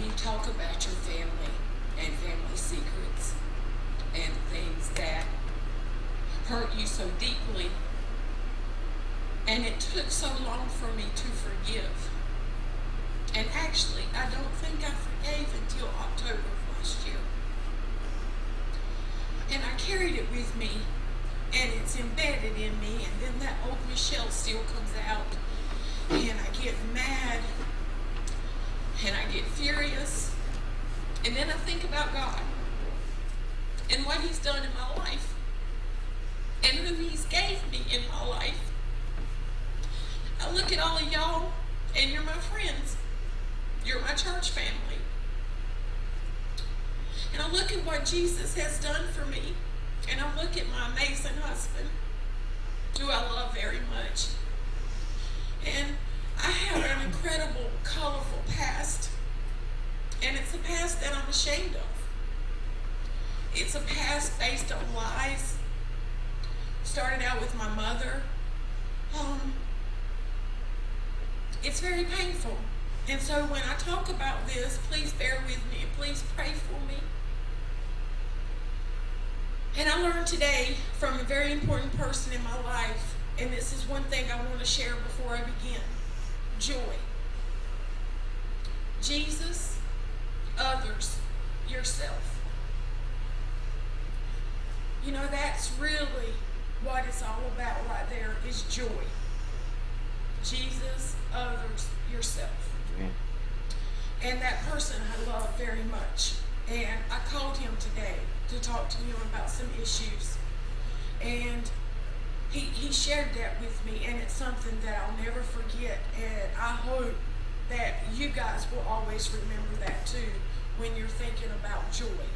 when you talk about your family and family secrets and things that hurt you so deeply, and it took so long for me to forgive. And actually, I don't think I forgave until October of last year. And I carried it with me, and it's embedded in me, and then that old Michelle still comes out, and I get mad, and I get furious, and then I think about God and what He's done in my life and who He's gave me in my life. I look at all of y'all, and you're my friends. You're my church family. And I look at what Jesus has done for me, and I look at my amazing husband, who I love very much. And I have an incredible, colorful past, and it's a past that I'm ashamed of. It's a past based on lies. Started out with my mother. It's very painful. And so when I talk about this, please bear with me and please pray for me. And I learned today from a very important person in my life, and this is one thing I want to share before I begin. Joy. Jesus, others, yourself. You know, that's really what it's all about right there, is joy. Jesus, others, yourself. Yeah. And that person I love very much. And I called him today to talk to him about some issues. And he shared that with me, and it's something that I'll never forget. And I hope that you guys will always remember that too when you're thinking about joy.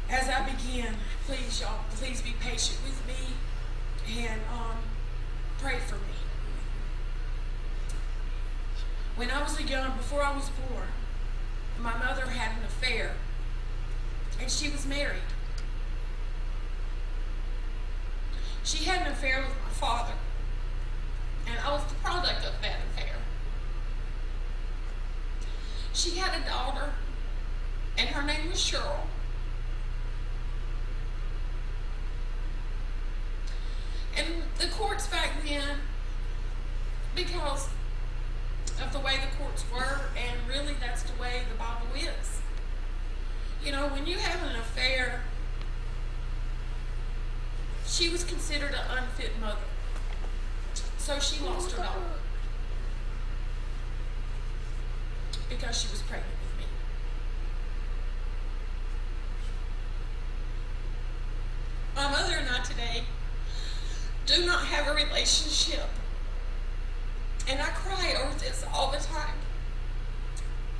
As I begin, please, y'all, please be patient with me and pray for me. When I was before I was born, my mother had an affair, and she was married. She had an affair with my father, and I was the product of that affair. She had a daughter, and her name was Cheryl. And the courts back then, because of the way the courts were, and really that's the way the Bible is. You know, when you have an affair, she was considered an unfit mother. So she lost her daughter because she was pregnant with me. My mother and I today do not have a relationship. And I cry over this all the time.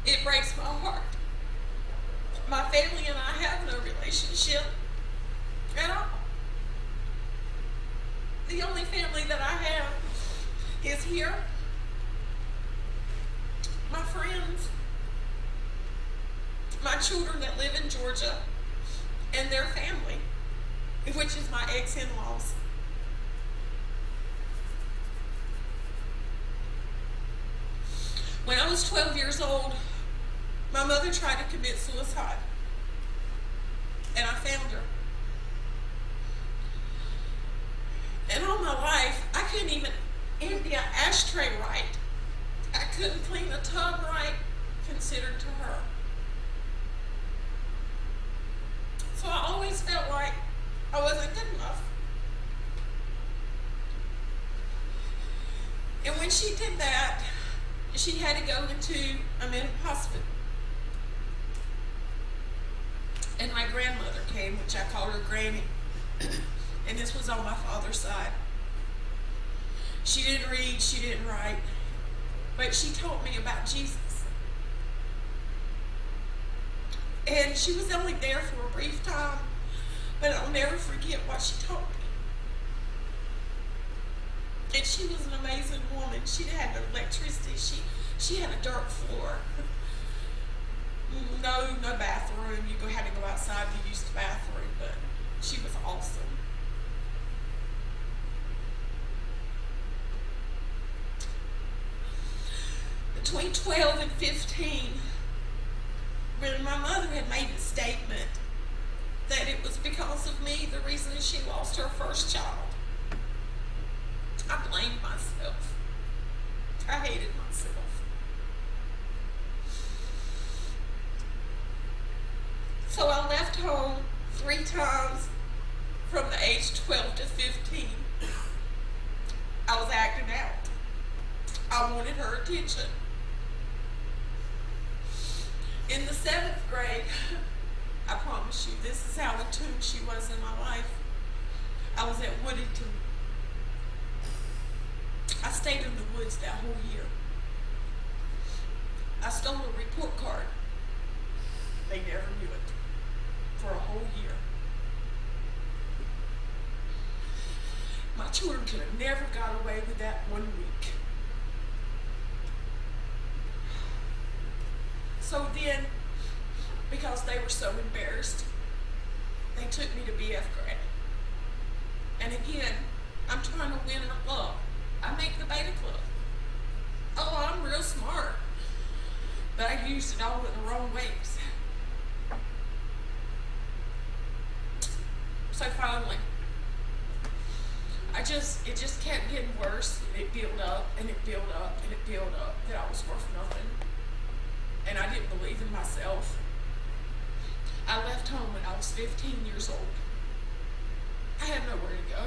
It breaks my heart. My family and I have no relationship at all. The only family that I have is here. My friends, my children that live in Georgia, and their family, which is my ex-in-laws. When I was 12 years old, my mother tried to commit suicide, and I found her. And all my life, I couldn't even empty an ashtray right. I couldn't clean a tub right, considered to her. So I always felt like I wasn't good enough. And when she did that, she had to go into a mental hospital. And my grandmother came, which I called her Granny. And this was on my father's side. She didn't read, she didn't write, but she told me about Jesus. And she was only there for a brief time, but I'll never forget what she told me. And she was an amazing woman. She had no electricity. She had a dirt floor. No bathroom. You had to go outside to use the bathroom, but she was awesome. Between 12 and 15, when my mother had made a statement that it was because of me the reason she lost her first child, I blamed myself. I hated myself. So I left home 3 times from the age 12 to 15. I was acting out. I wanted her attention. In the 7th grade, I promise you, this is how in tune she was in my life. I was at Woodington. I stayed in the woods that whole year. I stole a report card. They never knew it. For a whole year. My children could have never got away with that 1 week. So then, because they were so embarrassed, they took me to BF grade. And again, I'm trying to win her love. I make the beta club. Oh, I'm real smart. But I used it all in the wrong ways. So finally, it just kept getting worse. It built up and it built up and it built up that I was worth nothing. And I didn't believe in myself. I left home when I was 15 years old. I had nowhere to go.